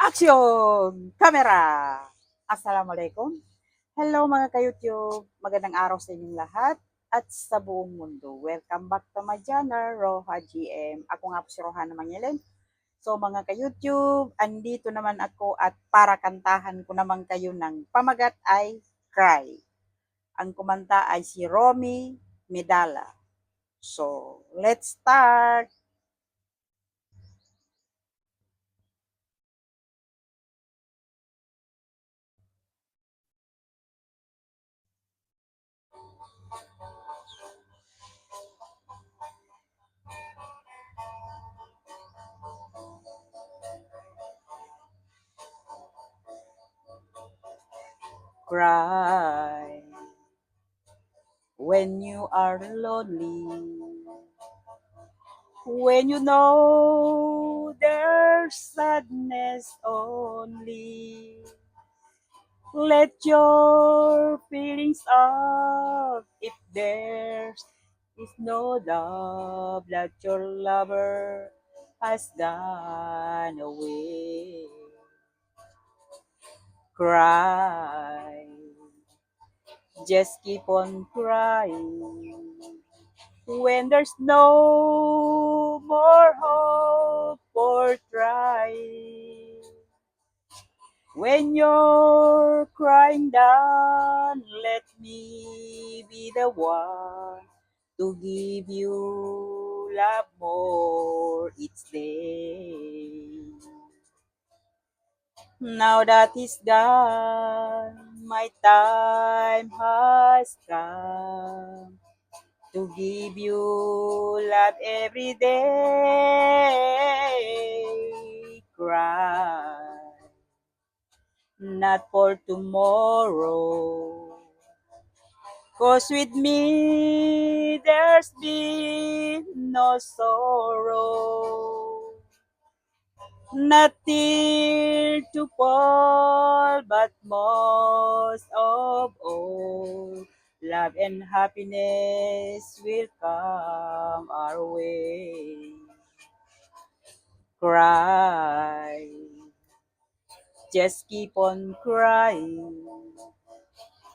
Action! Camera! Assalamualaikum. Hello mga ka-YouTube. Magandang araw sa inyong lahat at sa buong mundo. Welcome back to my channel, Roha GM. Ako nga po si Rohana Mangilin. So mga ka-YouTube, andito naman ako at para kantahan ko naman kayo ng pamagat ay Cry. Ang kumanta ay si Romy Medala. So, let's start! Cry when you are lonely, when you know there's sadness only. Let your feelings out if there's is no love that your lover has gone away. Cry, just keep on crying when there's no more hope for trying. When you're crying down, let me be the one to give you love more each day. Now that is gone, my time has come to give you love every day. Cry, not for tomorrow. 'Cause with me there's been no sorrow. Not tear to fall, but most of all, love and happiness will come our way. Cry, just keep on crying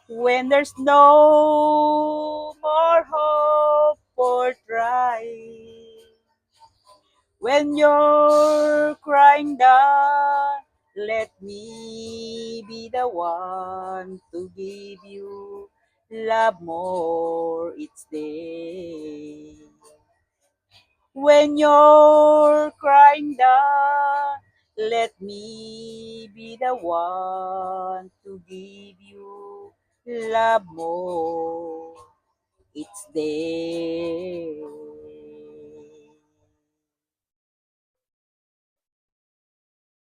when there's no more hope for trying. When you're crying down, let me be the one to give you love more each day. When you're crying down, let me be the one to give you love more each day.